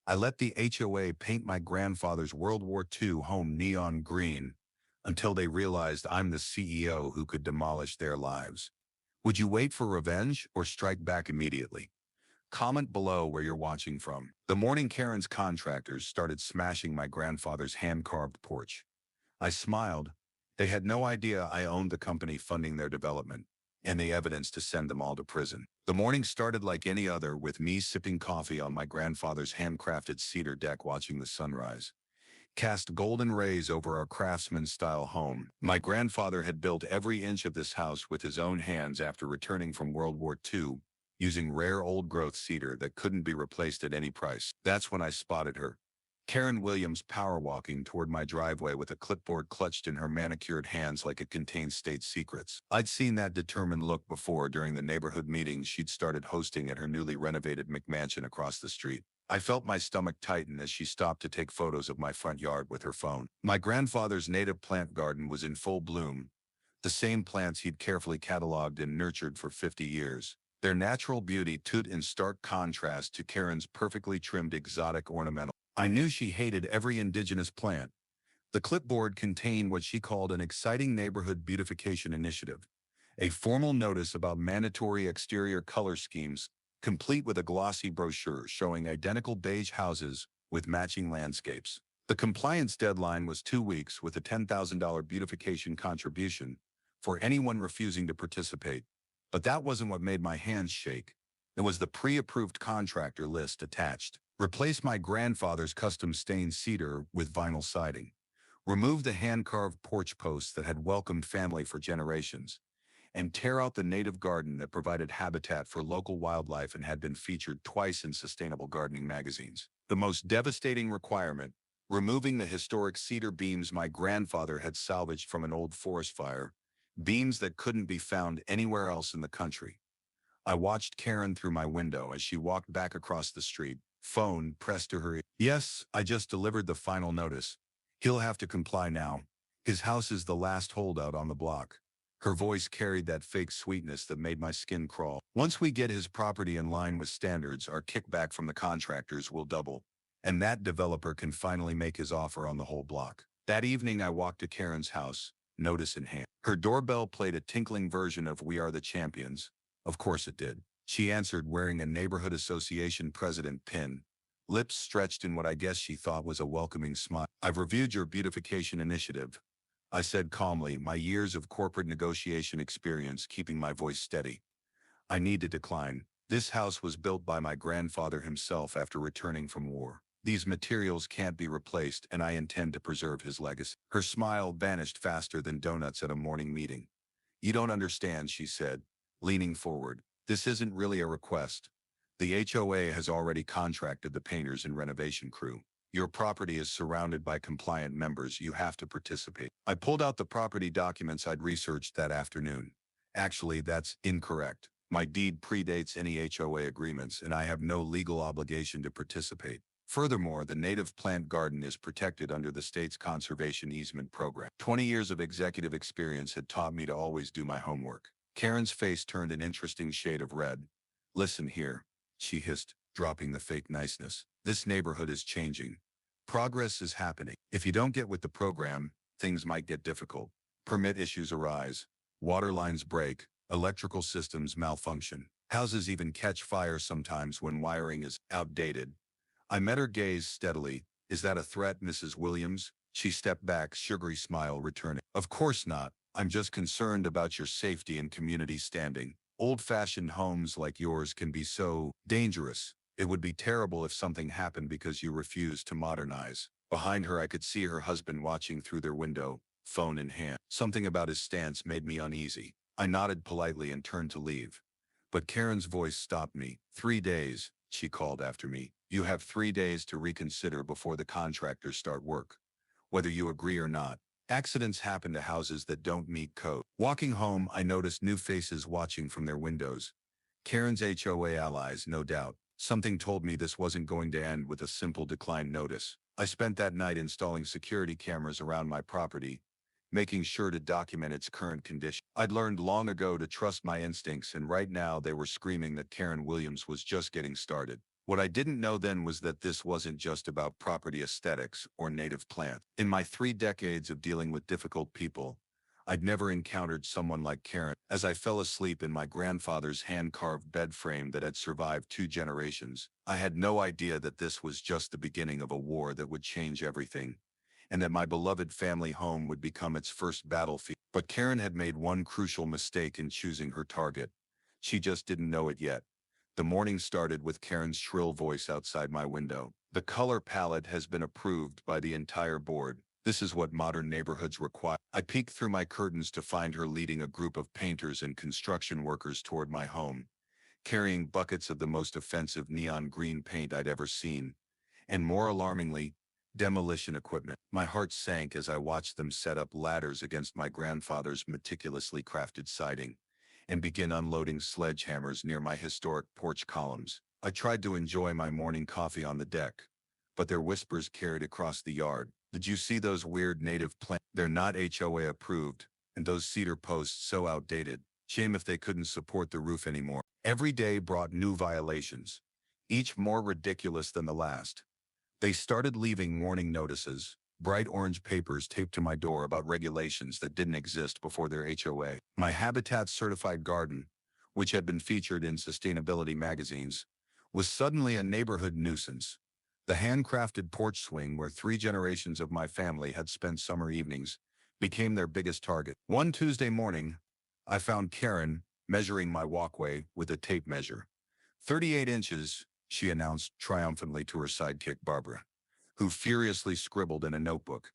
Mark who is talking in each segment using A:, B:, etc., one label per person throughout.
A: I let the HOA paint my grandfather's World War II home neon green until they realized I'm the CEO who could demolish their lives. Would you wait for revenge or strike back immediately? Comment below where you're watching from. The morning Karen's contractors started smashing my grandfather's hand-carved porch. I smiled. They had no idea I owned the company funding their development and the evidence to send them all to prison. The morning started like any other with me sipping coffee on my grandfather's handcrafted cedar deck watching the sunrise cast golden rays over our craftsman-style home. My grandfather had built every inch of this house with his own hands after returning from World War II, using rare old-growth cedar that couldn't be replaced at any price. That's when I spotted her. Karen Williams power walking toward my driveway with a clipboard clutched in her manicured hands like it contained state secrets. I'd seen that determined look before during the neighborhood meetings she'd started hosting at her newly renovated McMansion across the street. I felt my stomach tighten as she stopped to take photos of my front yard with her phone. My grandfather's native plant garden was in full bloom, the same plants he'd carefully cataloged and nurtured for 50 years. Their natural beauty stood in stark contrast to Karen's perfectly trimmed exotic ornamental. I knew she hated every indigenous plant. The clipboard contained what she called an exciting neighborhood beautification initiative, a formal notice about mandatory exterior color schemes, complete with a glossy brochure showing identical beige houses with matching landscapes. The compliance deadline was 2 weeks with a $10,000 beautification contribution for anyone refusing to participate. But that wasn't what made my hands shake. It was the pre-approved contractor list attached. Replace my grandfather's custom stained cedar with vinyl siding. Remove the hand-carved porch posts that had welcomed family for generations, and tear out the native garden that provided habitat for local wildlife and had been featured twice in sustainable gardening magazines. The most devastating requirement, removing the historic cedar beams my grandfather had salvaged from an old forest fire, beams that couldn't be found anywhere else in the country. I watched Karen through my window as she walked back across the street, phone pressed to her ear. Yes, I just delivered the final notice. He'll have to comply now. His house is the last holdout on the block. Her voice carried that fake sweetness that made my skin crawl. Once we get his property in line with standards, our kickback from the contractors will double, and that developer can finally make his offer on the whole block. That evening, I walked to Karen's house, notice in hand. Her doorbell played a tinkling version of We Are the Champions. Of course it did. She answered wearing a neighborhood association president pin, lips stretched in what I guess she thought was a welcoming smile. I've reviewed your beautification initiative, I said calmly, my years of corporate negotiation experience keeping my voice steady. I need to decline. This house was built by my grandfather himself after returning from war. These materials can't be replaced, and I intend to preserve his legacy. Her smile vanished faster than donuts at a morning meeting. You don't understand, she said, leaning forward. This isn't really a request. The HOA has already contracted the painters and renovation crew. Your property is surrounded by compliant members. You have to participate. I pulled out the property documents I'd researched that afternoon. Actually, that's incorrect. My deed predates any HOA agreements, and I have no legal obligation to participate. Furthermore, the native plant garden is protected under the state's conservation easement program. 20 years of executive experience had taught me to always do my homework. Karen's face turned an interesting shade of red. Listen here, she hissed, dropping the fake niceness. This neighborhood is changing. Progress is happening. If you don't get with the program, things might get difficult. Permit issues arise. Water lines break. Electrical systems malfunction. Houses even catch fire sometimes when wiring is outdated. I met her gaze steadily. Is that a threat, Mrs. Williams? She stepped back, sugary smile returning. Of course not. I'm just concerned about your safety and community standing. Old-fashioned homes like yours can be so dangerous. It would be terrible if something happened because you refused to modernize. Behind her, I could see her husband watching through their window, phone in hand. Something about his stance made me uneasy. I nodded politely and turned to leave. But Karen's voice stopped me. 3 days, she called after me. You have 3 days to reconsider before the contractors start work. Whether you agree or not. Accidents happen to houses that don't meet code. Walking home, I noticed new faces watching from their windows. Karen's HOA allies, no doubt. Something told me this wasn't going to end with a simple decline notice. I spent that night installing security cameras around my property, making sure to document its current condition. I'd learned long ago to trust my instincts, and right now they were screaming that Karen Williams was just getting started. What I didn't know then was that this wasn't just about property aesthetics or native plants. In my 3 decades of dealing with difficult people, I'd never encountered someone like Karen. As I fell asleep in my grandfather's hand-carved bed frame that had survived 2 generations, I had no idea that this was just the beginning of a war that would change everything, and that my beloved family home would become its first battlefield. But Karen had made one crucial mistake in choosing her target. She just didn't know it yet. The morning started with Karen's shrill voice outside my window. "The color palette has been approved by the entire board. This is what modern neighborhoods require." I peeked through my curtains to find her leading a group of painters and construction workers toward my home, carrying buckets of the most offensive neon green paint I'd ever seen, and more alarmingly, demolition equipment. My heart sank as I watched them set up ladders against my grandfather's meticulously crafted siding and begin unloading sledgehammers near my historic porch columns. I tried to enjoy my morning coffee on the deck, but their whispers carried across the yard. "Did you see those weird native plants? They're not HOA approved, and those cedar posts so outdated. Shame if they couldn't support the roof anymore." Every day brought new violations, each more ridiculous than the last. They started leaving warning notices, bright orange papers taped to my door about regulations that didn't exist before their HOA. My Habitat-certified garden, which had been featured in sustainability magazines, was suddenly a neighborhood nuisance. The handcrafted porch swing where 3 generations of my family had spent summer evenings became their biggest target. One Tuesday morning, I found Karen measuring my walkway with a tape measure. 38 inches, she announced triumphantly to her sidekick Barbara, who furiously scribbled in a notebook.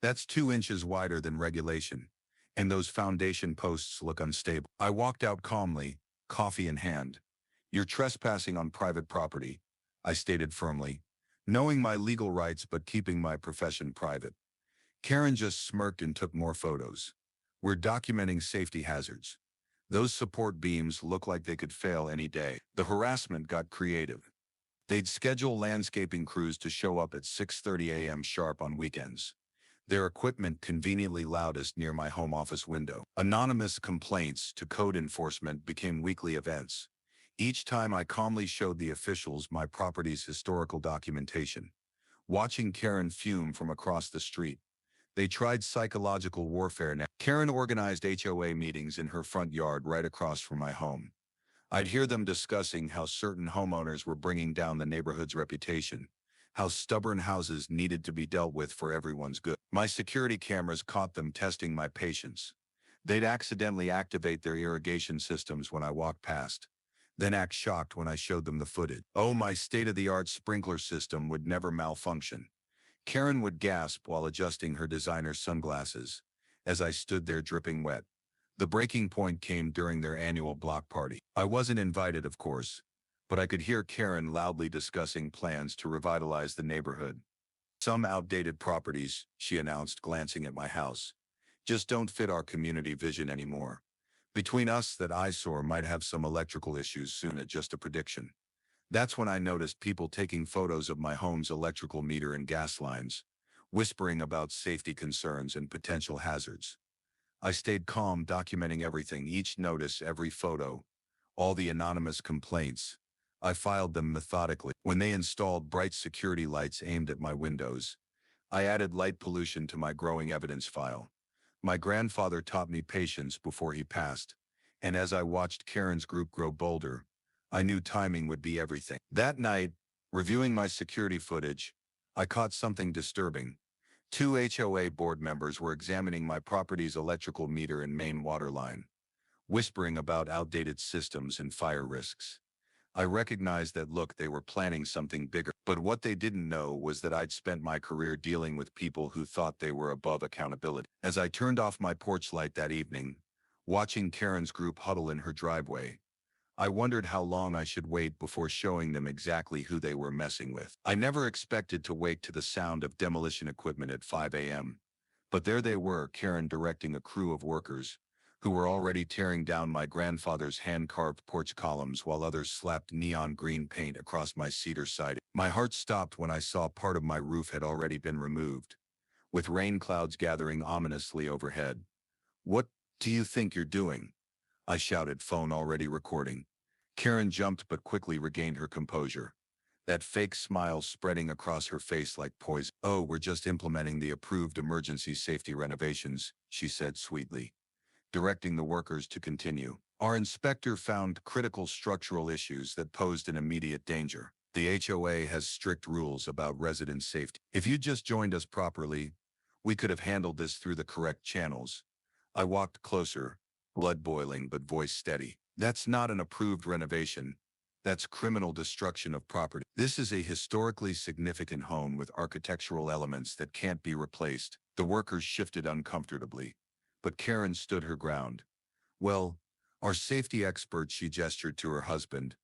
A: "That's 2 inches wider than regulation, and those foundation posts look unstable." I walked out calmly, coffee in hand. "You're trespassing on private property," I stated firmly, knowing my legal rights but keeping my profession private. Karen just smirked and took more photos. "We're documenting safety hazards. Those support beams look like they could fail any day." The harassment got creative. They'd schedule landscaping crews to show up at 6:30 a.m. sharp on weekends, their equipment conveniently loudest near my home office window. Anonymous complaints to code enforcement became weekly events. Each time I calmly showed the officials my property's historical documentation, watching Karen fume from across the street. They tried psychological warfare now. Karen organized HOA meetings in her front yard right across from my home. I'd hear them discussing how certain homeowners were bringing down the neighborhood's reputation, how stubborn houses needed to be dealt with for everyone's good. My security cameras caught them testing my patience. They'd accidentally activate their irrigation systems when I walked past, then act shocked when I showed them the footage. Oh, my state-of-the-art sprinkler system would never malfunction. Karen would gasp while adjusting her designer sunglasses as I stood there dripping wet. The breaking point came during their annual block party. I wasn't invited, of course, but I could hear Karen loudly discussing plans to revitalize the neighborhood. "Some outdated properties," she announced, glancing at my house, "just don't fit our community vision anymore. Between us, that eyesore might have some electrical issues soon." At just a prediction. That's when I noticed people taking photos of my home's electrical meter and gas lines, whispering about safety concerns and potential hazards. I stayed calm, documenting everything, each notice, every photo, all the anonymous complaints. I filed them methodically. When they installed bright security lights aimed at my windows, I added light pollution to my growing evidence file. My grandfather taught me patience before he passed, and as I watched Karen's group grow bolder, I knew timing would be everything. That night, reviewing my security footage, I caught something disturbing. 2 HOA board members were examining my property's electrical meter and main water line, whispering about outdated systems and fire risks. I recognized that look, they were planning something bigger. But what they didn't know was that I'd spent my career dealing with people who thought they were above accountability. As I turned off my porch light that evening, watching Karen's group huddle in her driveway, I wondered how long I should wait before showing them exactly who they were messing with. I never expected to wake to the sound of demolition equipment at 5 a.m. But there they were, Karen directing a crew of workers who were already tearing down my grandfather's hand-carved porch columns while others slapped neon green paint across my cedar siding. My heart stopped when I saw part of my roof had already been removed, with rain clouds gathering ominously overhead. "What do you think you're doing?" I shouted, phone already recording. Karen jumped but quickly regained her composure. that fake smile spreading across her face like poison. "Oh, we're just implementing the approved emergency safety renovations," she said sweetly, directing the workers to continue. "Our inspector found critical structural issues that posed an immediate danger. The HOA has strict rules about resident safety. If you just joined us properly, we could have handled this through the correct channels." I walked closer, blood boiling but voice steady. "That's not an approved renovation. That's criminal destruction of property. This is a historically significant home with architectural elements that can't be replaced." The workers shifted uncomfortably, but Karen stood her ground. "Well, our safety expert," she gestured to her husband,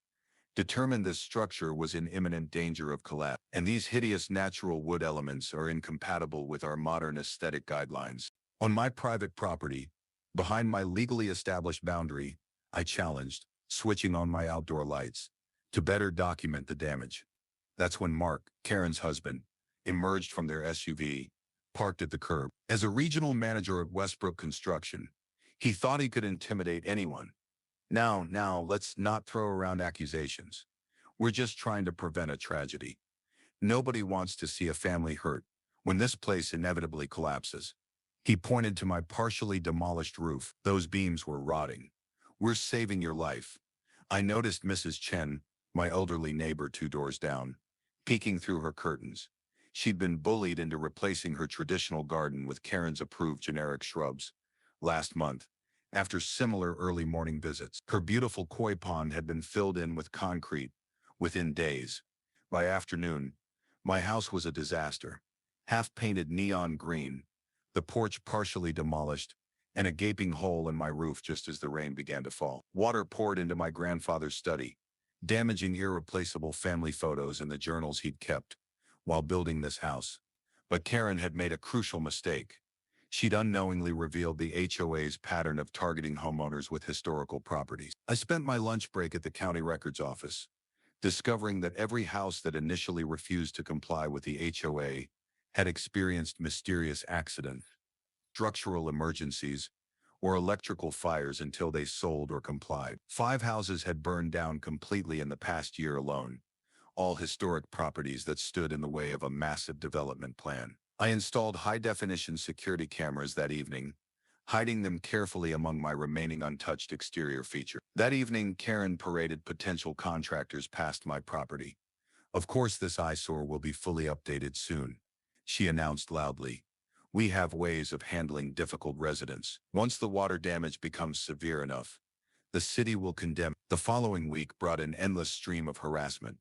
A: "determined this structure was in imminent danger of collapse, and these hideous natural wood elements are incompatible with our modern aesthetic guidelines. On my private property, behind my legally established boundary," I challenged, switching on my outdoor lights to better document the damage. That's when Mark, Karen's husband, emerged from their SUV, parked at the curb. As a regional manager at Westbrook Construction, he thought he could intimidate anyone. Now, let's not throw around accusations. We're just trying to prevent a tragedy. Nobody wants to see a family hurt when this place inevitably collapses." He pointed to my partially demolished roof. "Those beams were rotting. We're saving your life." I noticed Mrs. Chen, my elderly neighbor 2 doors down, peeking through her curtains. She'd been bullied into replacing her traditional garden with Karen's approved generic shrubs. Last month, after similar early morning visits, her beautiful koi pond had been filled in with concrete within days. By afternoon, my house was a disaster. Half-painted neon green, the porch partially demolished, and a gaping hole in my roof just as the rain began to fall. Water poured into my grandfather's study, damaging irreplaceable family photos and the journals he'd kept while building this house. But Karen had made a crucial mistake. She'd unknowingly revealed the HOA's pattern of targeting homeowners with historical properties. I spent my lunch break at the county records office, discovering that every house that initially refused to comply with the HOA had experienced mysterious accidents, structural emergencies, or electrical fires until they sold or complied. 5 houses had burned down completely in the past year alone, all historic properties that stood in the way of a massive development plan. I installed high-definition security cameras that evening, hiding them carefully among my remaining untouched exterior features. That evening, Karen paraded potential contractors past my property. "Of course, this eyesore will be fully updated soon," she announced loudly. "We have ways of handling difficult residents. Once the water damage becomes severe enough, the city will condemn." The following week brought an endless stream of harassment.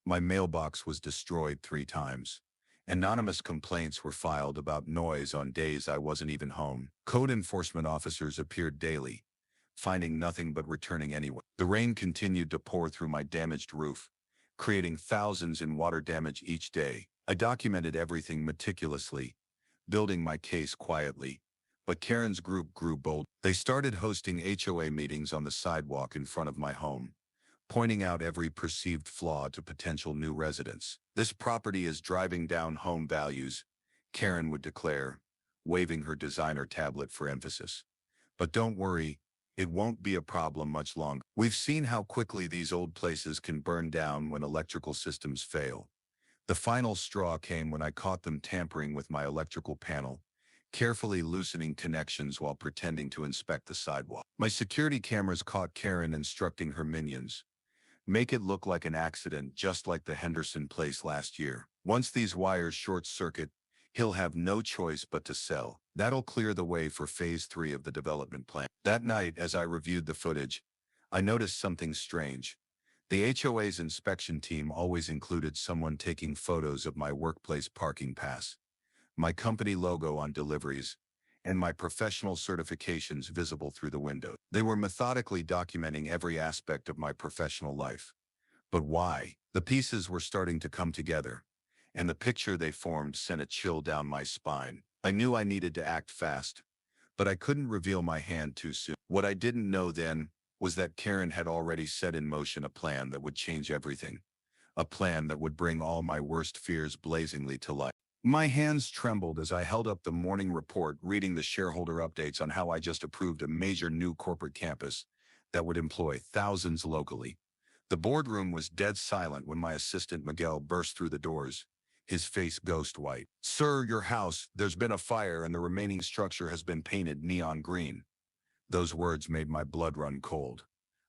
A: My mailbox was destroyed 3 times. Anonymous complaints were filed about noise on days I wasn't even home. Code enforcement officers appeared daily, finding nothing but returning anyway. The rain continued to pour through my damaged roof, creating thousands in water damage each day. I documented everything meticulously, building my case quietly. But Karen's group grew bold. They started hosting HOA meetings on the sidewalk in front of my home, pointing out every perceived flaw to potential new residents. "This property is driving down home values," Karen would declare, waving her designer tablet for emphasis. "But don't worry, it won't be a problem much longer. We've seen how quickly these old places can burn down when electrical systems fail." The final straw came when I caught them tampering with my electrical panel, carefully loosening connections while pretending to inspect the sidewalk. My security cameras caught Karen instructing her minions, "Make it look like an accident just like the Henderson place last year. Once these wires short-circuit, he'll have no choice but to sell. That'll clear the way for phase 3 of the development plan." That night, as I reviewed the footage, I noticed something strange. The HOA's inspection team always included someone taking photos of my workplace parking pass, my company logo on deliveries, and my professional certifications visible through the window. They were methodically documenting every aspect of my professional life. But why? The pieces were starting to come together, and the picture they formed sent a chill down my spine. I knew I needed to act fast, but I couldn't reveal my hand too soon. What I didn't know then was that Karen had already set in motion a plan that would change everything, a plan that would bring all my worst fears blazingly to life. My hands trembled as I held up the morning report, reading the shareholder updates on how I just approved a major new corporate campus that would employ thousands locally. The boardroom was dead silent when my assistant Miguel burst through the doors, his face ghost white. "Sir, your house, there's been a fire and the remaining structure has been painted neon green." Those words made my blood run cold.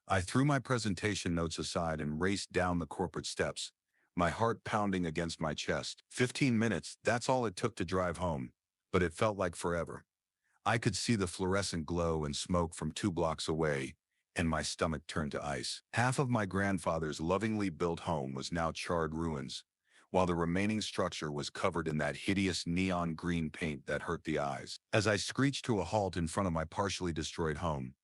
A: I threw my presentation notes aside and raced down the corporate steps, my heart pounding against my chest. 15 minutes, that's all it took to drive home, but it felt like forever. I could see the fluorescent glow and smoke from 2 blocks away, and my stomach turned to ice. Half of my grandfather's lovingly built home was now charred ruins, while the remaining structure was covered in that hideous neon green paint that hurt the eyes. As I screeched to a halt in front of my partially destroyed home,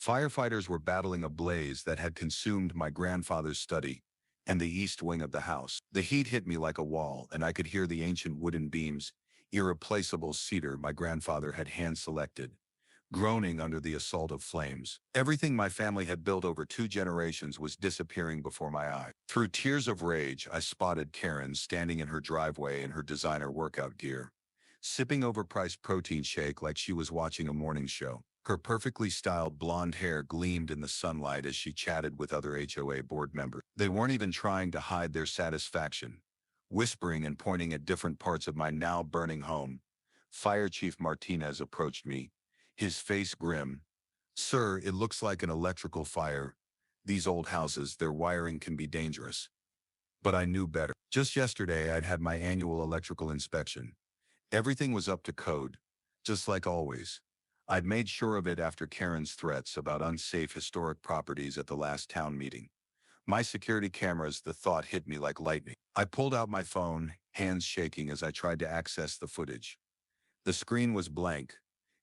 A: firefighters were battling a blaze that had consumed my grandfather's study and the east wing of the house. The heat hit me like a wall, and I could hear the ancient wooden beams, irreplaceable cedar my grandfather had hand-selected, groaning under the assault of flames. Everything my family had built over 2 generations was disappearing before my eyes. Through tears of rage, I spotted Karen standing in her driveway in her designer workout gear, sipping overpriced protein shake like she was watching a morning show. Her perfectly styled blonde hair gleamed in the sunlight as she chatted with other HOA board members. They weren't even trying to hide their satisfaction, whispering and pointing at different parts of my now burning home. Fire Chief Martinez approached me, his face grim. "Sir, it looks like an electrical fire. These old houses, their wiring can be dangerous." But I knew better. Just yesterday, I'd had my annual electrical inspection. Everything was up to code, just like always. I'd made sure of it after Karen's threats about unsafe historic properties at the last town meeting. My security cameras, the thought hit me like lightning. I pulled out my phone, hands shaking as I tried to access the footage. The screen was blank.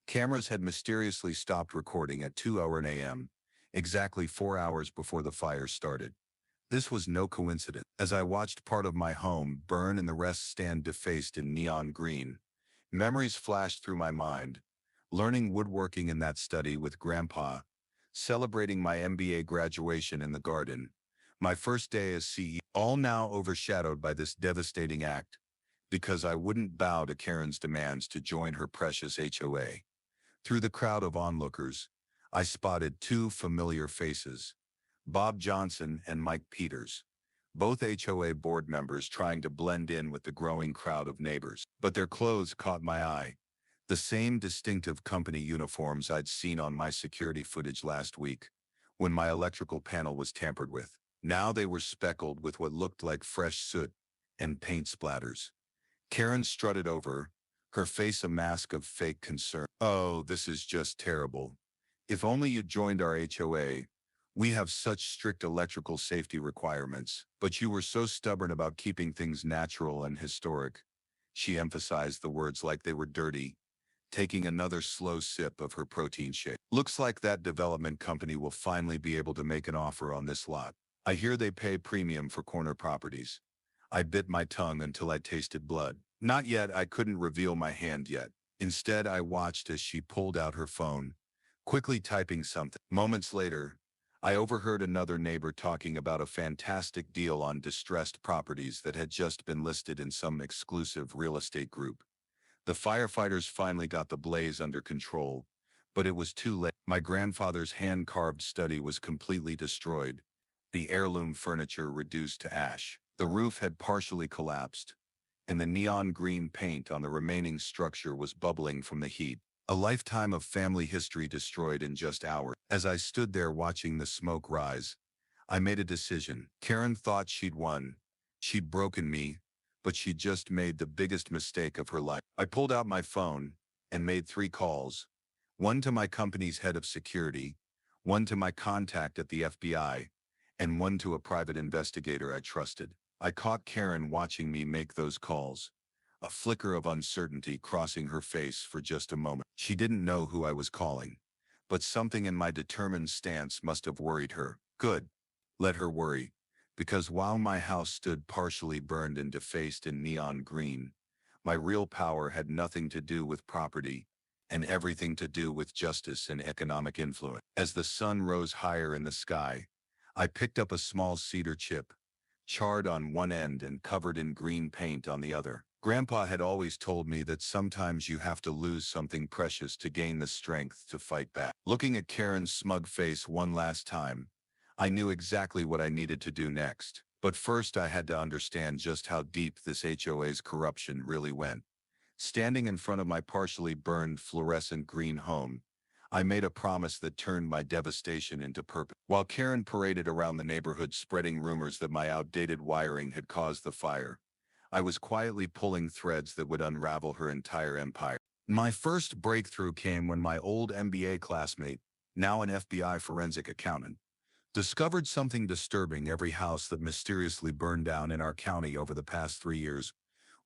A: Cameras had mysteriously stopped recording at 2:00 a.m., exactly 4 hours before the fire started. This was no coincidence. As I watched part of my home burn and the rest stand defaced in neon green, memories flashed through my mind. Learning woodworking in that study with Grandpa, celebrating my MBA graduation in the garden, my first day as CEO, all now overshadowed by this devastating act, because I wouldn't bow to Karen's demands to join her precious HOA. Through the crowd of onlookers, I spotted 2 familiar faces, Bob Johnson and Mike Peters, both HOA board members trying to blend in with the growing crowd of neighbors. But their clothes caught my eye, the same distinctive company uniforms I'd seen on my security footage last week, when my electrical panel was tampered with. Now they were speckled with what looked like fresh soot and paint splatters. Karen strutted over, her face a mask of fake concern. "Oh, this is just terrible. If only you joined our HOA. We have such strict electrical safety requirements, but you were so stubborn about keeping things natural and historic." She emphasized the words like they were dirty, taking another slow sip of her protein shake. "Looks like that development company will finally be able to make an offer on this lot. I hear they pay premium for corner properties." I bit my tongue until I tasted blood. Not yet. I couldn't reveal my hand yet. Instead, I watched as she pulled out her phone, quickly typing something. Moments later, I overheard another neighbor talking about a fantastic deal on distressed properties that had just been listed in some exclusive real estate group. The firefighters finally got the blaze under control, but it was too late. My grandfather's hand-carved study was completely destroyed, the heirloom furniture reduced to ash. The roof had partially collapsed, and the neon green paint on the remaining structure was bubbling from the heat. A lifetime of family history destroyed in just hours. As I stood there watching the smoke rise, I made a decision. Karen thought she'd won. She'd broken me, but she just made the biggest mistake of her life. I pulled out my phone and made 3 calls, one to my company's head of security, one to my contact at the FBI, and one to a private investigator I trusted. I caught Karen watching me make those calls, a flicker of uncertainty crossing her face for just a moment. She didn't know who I was calling, but something in my determined stance must have worried her. Good. Let her worry. Because while my house stood partially burned and defaced in neon green, my real power had nothing to do with property and everything to do with justice and economic influence. As the sun rose higher in the sky, I picked up a small cedar chip, charred on one end and covered in green paint on the other. Grandpa had always told me that sometimes you have to lose something precious to gain the strength to fight back. Looking at Karen's smug face one last time, I knew exactly what I needed to do next. But first I had to understand just how deep this HOA's corruption really went. Standing in front of my partially burned fluorescent green home, I made a promise that turned my devastation into purpose. While Karen paraded around the neighborhood spreading rumors that my outdated wiring had caused the fire, I was quietly pulling threads that would unravel her entire empire. My first breakthrough came when my old MBA classmate, now an FBI forensic accountant, discovered something disturbing. Every house that mysteriously burned down in our county over the past 3 years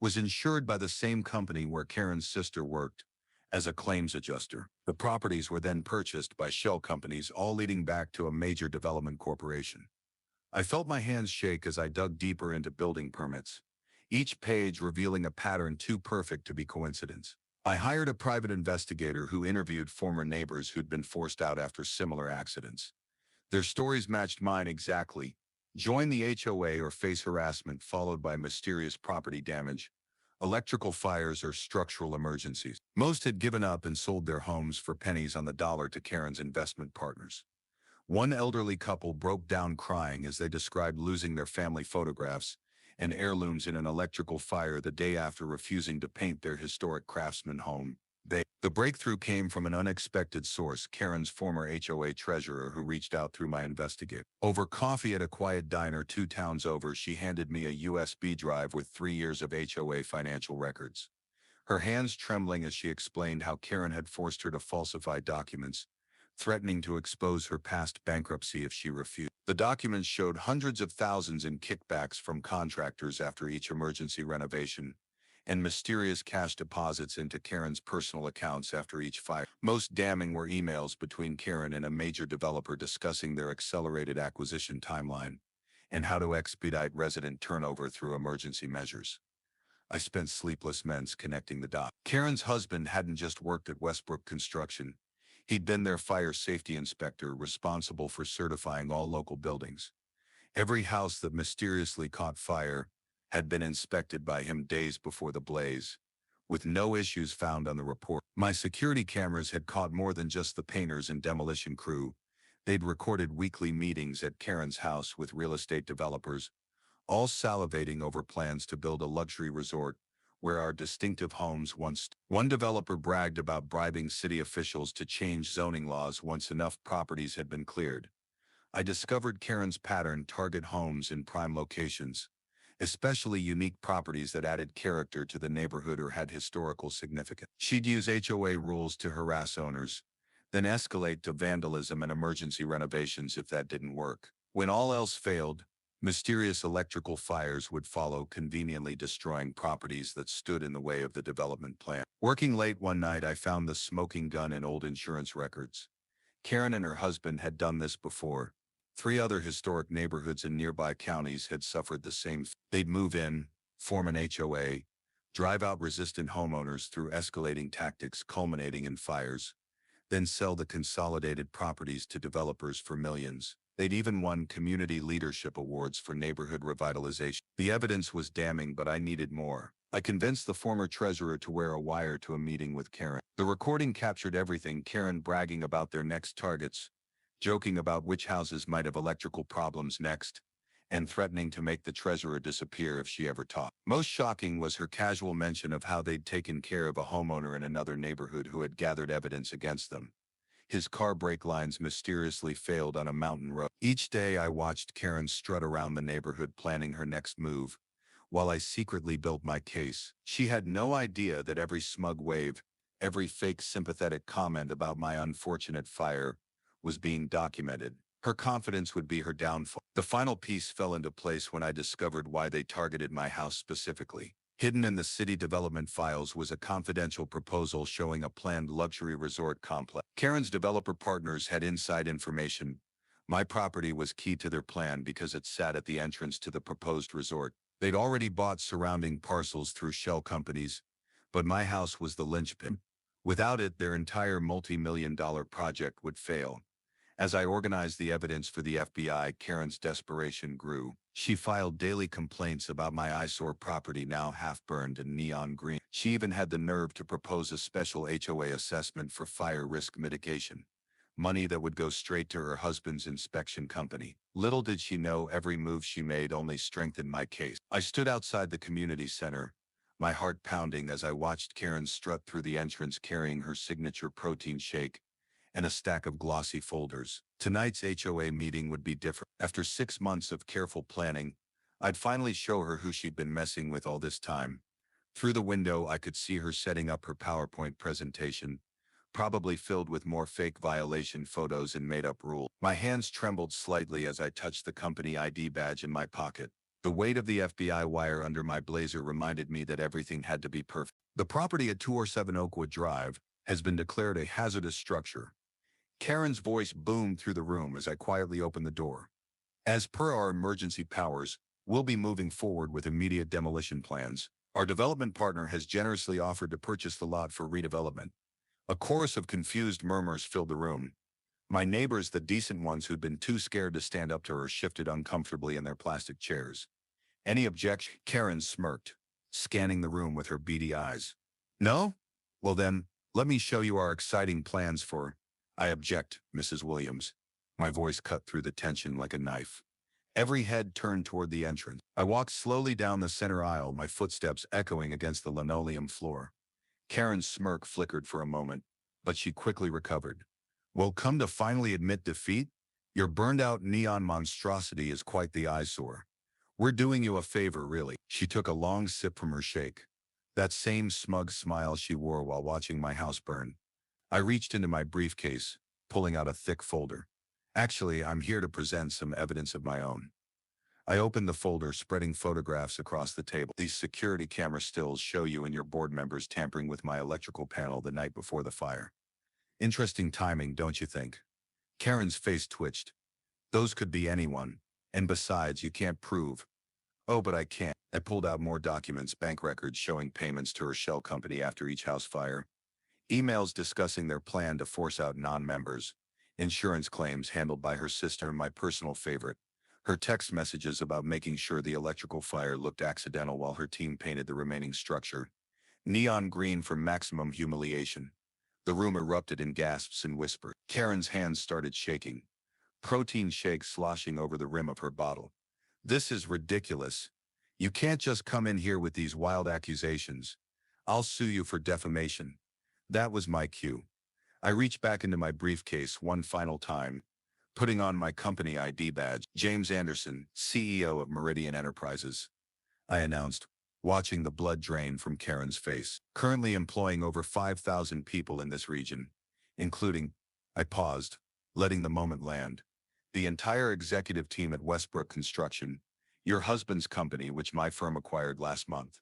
A: was insured by the same company where Karen's sister worked as a claims adjuster. The properties were then purchased by shell companies, all leading back to a major development corporation. I felt my hands shake as I dug deeper into building permits, each page revealing a pattern too perfect to be coincidence. I hired a private investigator who interviewed former neighbors who'd been forced out after similar accidents. Their stories matched mine exactly. Join the HOA or face harassment followed by mysterious property damage, electrical fires, or structural emergencies. Most had given up and sold their homes for pennies on the dollar to Karen's investment partners. One elderly couple broke down crying as they described losing their family photographs and heirlooms in an electrical fire the day after refusing to paint their historic craftsman home. The breakthrough came from an unexpected source, Karen's former HOA treasurer, who reached out through my investigator. Over coffee at a quiet diner 2 towns over, she handed me a USB drive with 3 years of HOA financial records. Her hands trembling as she explained how Karen had forced her to falsify documents, threatening to expose her past bankruptcy if she refused. The documents showed hundreds of thousands in kickbacks from contractors after each emergency renovation, and mysterious cash deposits into Karen's personal accounts after each fire. Most damning were emails between Karen and a major developer discussing their accelerated acquisition timeline and how to expedite resident turnover through emergency measures. I spent sleepless months connecting the dots. Karen's husband hadn't just worked at Westbrook Construction. He'd been their fire safety inspector, responsible for certifying all local buildings. Every house that mysteriously caught fire had been inspected by him days before the blaze, with no issues found on the report. My security cameras had caught more than just the painters and demolition crew. They'd recorded weekly meetings at Karen's house with real estate developers, all salivating over plans to build a luxury resort where our distinctive homes once stood. One developer bragged about bribing city officials to change zoning laws once enough properties had been cleared. I discovered Karen's pattern: target homes in prime locations, especially unique properties that added character to the neighborhood or had historical significance. She'd use HOA rules to harass owners, then escalate to vandalism and emergency renovations if that didn't work. When all else failed, mysterious electrical fires would follow, conveniently destroying properties that stood in the way of the development plan. Working late one night, I found the smoking gun in old insurance records. Karen and her husband had done this before. 3 other historic neighborhoods in nearby counties had suffered the same. They'd move in, form an HOA, drive out resistant homeowners through escalating tactics culminating in fires, then sell the consolidated properties to developers for millions. They'd even won community leadership awards for neighborhood revitalization. The evidence was damning, but I needed more. I convinced the former treasurer to wear a wire to a meeting with Karen. The recording captured everything: Karen bragging about their next targets, joking about which houses might have electrical problems next, and threatening to make the treasurer disappear if she ever talked. Most shocking was her casual mention of how they'd taken care of a homeowner in another neighborhood who had gathered evidence against them. His car brake lines mysteriously failed on a mountain road. Each day I watched Karen strut around the neighborhood planning her next move, while I secretly built my case. She had no idea that every smug wave, every fake sympathetic comment about my unfortunate fire was being documented. Her confidence would be her downfall. The final piece fell into place when I discovered why they targeted my house specifically. Hidden in the city development files was a confidential proposal showing a planned luxury resort complex. Karen's developer partners had inside information. My property was key to their plan because it sat at the entrance to the proposed resort. They'd already bought surrounding parcels through shell companies, but my house was the linchpin. Without it, their entire multi-million-dollar project would fail. As I organized the evidence for the FBI, Karen's desperation grew. She filed daily complaints about my eyesore property, now half-burned and neon green. She even had the nerve to propose a special HOA assessment for fire risk mitigation, money that would go straight to her husband's inspection company. Little did she know every move she made only strengthened my case. I stood outside the community center, my heart pounding as I watched Karen strut through the entrance carrying her signature protein shake and a stack of glossy folders. Tonight's HOA meeting would be different. After 6 months of careful planning, I'd finally show her who she'd been messing with all this time. Through the window, I could see her setting up her PowerPoint presentation, probably filled with more fake violation photos and made-up rules. My hands trembled slightly as I touched the company ID badge in my pocket. The weight of the FBI wire under my blazer reminded me that everything had to be perfect. The property at 207 Oakwood Drive has been declared a hazardous structure. Karen's voice boomed through the room as I quietly opened the door. As per our emergency powers, we'll be moving forward with immediate demolition plans. Our development partner has generously offered to purchase the lot for redevelopment. A chorus of confused murmurs filled the room. My neighbors, the decent ones who'd been too scared to stand up to her, shifted uncomfortably in their plastic chairs. Any objection? Karen smirked, scanning the room with her beady eyes. No? Well then, let me show you our exciting plans for... I object, Mrs. Williams. My voice cut through the tension like a knife. Every head turned toward the entrance. I walked slowly down the center aisle, my footsteps echoing against the linoleum floor. Karen's smirk flickered for a moment, but she quickly recovered. Well, come to finally admit defeat? Your burned-out neon monstrosity is quite the eyesore. We're doing you a favor, really. She took a long sip from her shake. That same smug smile she wore while watching my house burn. I reached into my briefcase, pulling out a thick folder. Actually, I'm here to present some evidence of my own. I opened the folder, spreading photographs across the table. These security camera stills show you and your board members tampering with my electrical panel the night before the fire. Interesting timing, don't you think? Karen's face twitched. Those could be anyone. And besides, you can't prove. Oh, but I can't. I pulled out more documents, bank records showing payments to her shell company after each house fire, emails discussing their plan to force out non-members, insurance claims handled by her sister, and my personal favorite, her text messages about making sure the electrical fire looked accidental while her team painted the remaining structure neon green for maximum humiliation. The room erupted in gasps and whispers. Karen's hands started shaking, protein shake sloshing over the rim of her bottle. This is ridiculous. You can't just come in here with these wild accusations. I'll sue you for defamation. That was my cue. I reached back into my briefcase one final time, putting on my company ID badge. James Anderson, CEO of Meridian Enterprises, I announced, watching the blood drain from Karen's face. Currently employing over 5,000 people in this region, including... I paused, letting the moment land. The entire executive team at Westbrook Construction, your husband's company, which my firm acquired last month.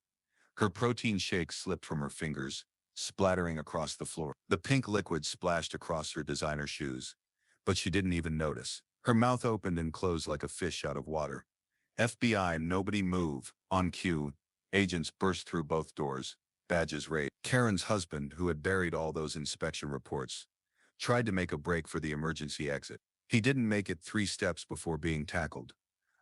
A: Her protein shake slipped from her fingers, splattering across the floor. The pink liquid splashed across her designer shoes, but she didn't even notice. Her mouth opened and closed like a fish out of water. FBI, nobody move. On cue, agents burst through both doors, badges raised. Karen's husband, who had buried all those inspection reports, tried to make a break for the emergency exit. He didn't make it 3 steps before being tackled.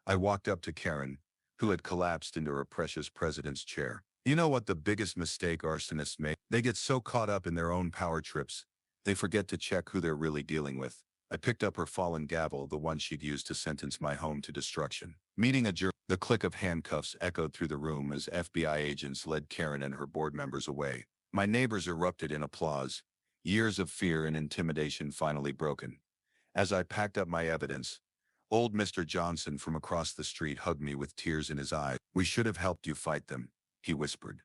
A: I walked up to Karen, who had collapsed into her precious president's chair. You know what the biggest mistake arsonists make? They get so caught up in their own power trips, they forget to check who they're really dealing with. I picked up her fallen gavel, the one she'd used to sentence my home to destruction. Meeting adjourned. The click of handcuffs echoed through the room as FBI agents led Karen and her board members away. My neighbors erupted in applause, years of fear and intimidation finally broken. As I packed up my evidence, old Mr. Johnson from across the street hugged me with tears in his eyes. We should have helped you fight them, he whispered.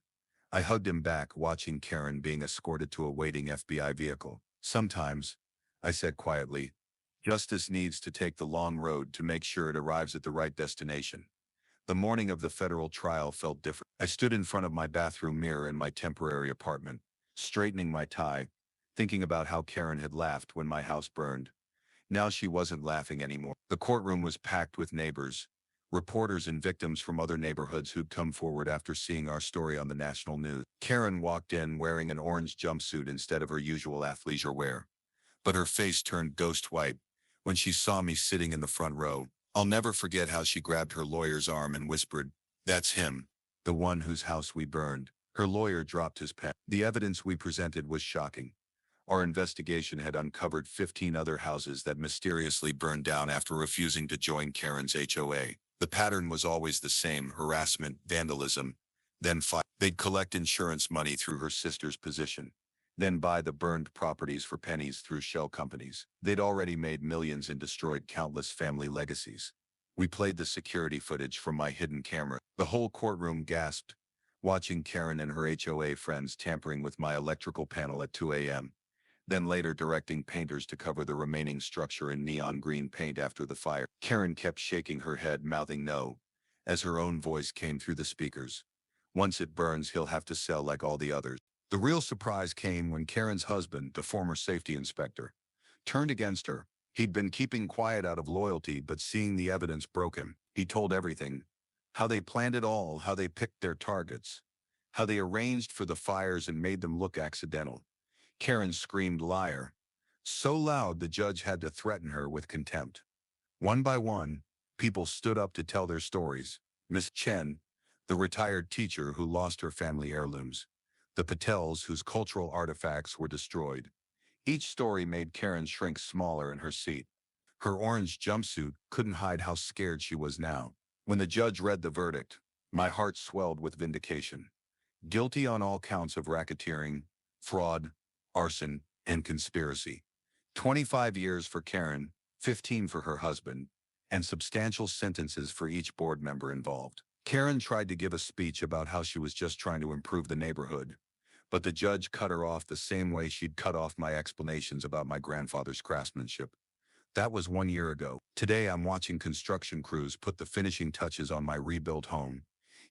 A: I hugged him back, watching Karen being escorted to a waiting FBI vehicle. Sometimes, I said quietly, justice needs to take the long road to make sure it arrives at the right destination. The morning of the federal trial felt different. I stood in front of my bathroom mirror in my temporary apartment, straightening my tie, thinking about how Karen had laughed when my house burned. Now she wasn't laughing anymore. The courtroom was packed with neighbors, reporters and victims from other neighborhoods who'd come forward after seeing our story on the national news. Karen walked in wearing an orange jumpsuit instead of her usual athleisure wear, but her face turned ghost white when she saw me sitting in the front row. I'll never forget how she grabbed her lawyer's arm and whispered, "That's him, the one whose house we burned." Her lawyer dropped his pen. The evidence we presented was shocking. Our investigation had uncovered 15 other houses that mysteriously burned down after refusing to join Karen's HOA. The pattern was always the same: harassment, vandalism, then fire. They'd collect insurance money through her sister's position, then buy the burned properties for pennies through shell companies. They'd already made millions and destroyed countless family legacies. We played the security footage from my hidden camera. The whole courtroom gasped, watching Karen and her HOA friends tampering with my electrical panel at 2 a.m., then later directing painters to cover the remaining structure in neon green paint after the fire. Karen kept shaking her head, mouthing no, as her own voice came through the speakers. Once it burns, he'll have to sell like all the others. The real surprise came when Karen's husband, the former safety inspector, turned against her. He'd been keeping quiet out of loyalty, but seeing the evidence broke him. He told everything: how they planned it all, how they picked their targets, how they arranged for the fires and made them look accidental. Karen screamed liar, so loud the judge had to threaten her with contempt. One by one, people stood up to tell their stories. Miss Chen, the retired teacher who lost her family heirlooms. The Patels, whose cultural artifacts were destroyed. Each story made Karen shrink smaller in her seat. Her orange jumpsuit couldn't hide how scared she was now. When the judge read the verdict, my heart swelled with vindication. Guilty on all counts of racketeering, fraud, arson, and conspiracy. 25 years for Karen, 15 for her husband, and substantial sentences for each board member involved. Karen tried to give a speech about how she was just trying to improve the neighborhood, but the judge cut her off the same way she'd cut off my explanations about my grandfather's craftsmanship. That was 1 year ago. Today I'm watching construction crews put the finishing touches on my rebuilt home,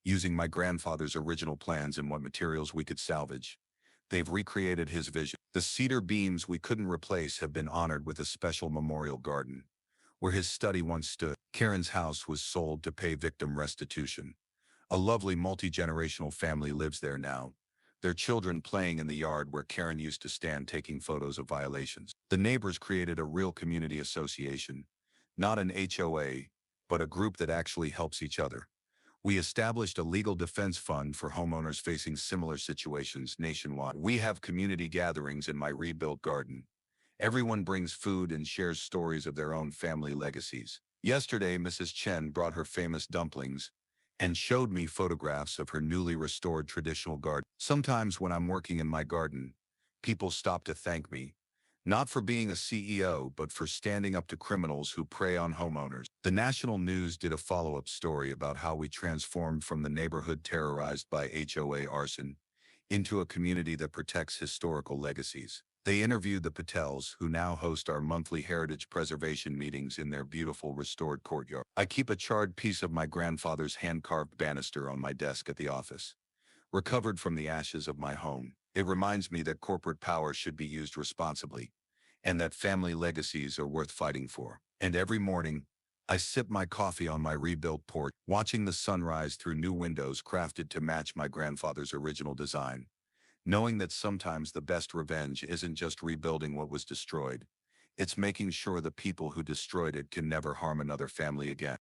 A: using my grandfather's original plans and what materials we could salvage. They've recreated his vision. The cedar beams we couldn't replace have been honored with a special memorial garden. Where his study once stood, Karen's house was sold to pay victim restitution. A lovely multi-generational family lives there now, their children playing in the yard where Karen used to stand taking photos of violations. The neighbors created a real community association, not an HOA, but a group that actually helps each other. We established a legal defense fund for homeowners facing similar situations nationwide. We have community gatherings in my rebuilt garden. Everyone brings food and shares stories of their own family legacies. Yesterday, Mrs. Chen brought her famous dumplings and showed me photographs of her newly restored traditional garden. Sometimes when I'm working in my garden, people stop to thank me, not for being a CEO, but for standing up to criminals who prey on homeowners. The national news did a follow-up story about how we transformed from the neighborhood terrorized by HOA arson into a community that protects historical legacies. They interviewed the Patels, who now host our monthly heritage preservation meetings in their beautiful restored courtyard. I keep a charred piece of my grandfather's hand-carved banister on my desk at the office, recovered from the ashes of my home. It reminds me that corporate power should be used responsibly, and that family legacies are worth fighting for. And every morning, I sip my coffee on my rebuilt porch, watching the sunrise through new windows crafted to match my grandfather's original design, knowing that sometimes the best revenge isn't just rebuilding what was destroyed, it's making sure the people who destroyed it can never harm another family again.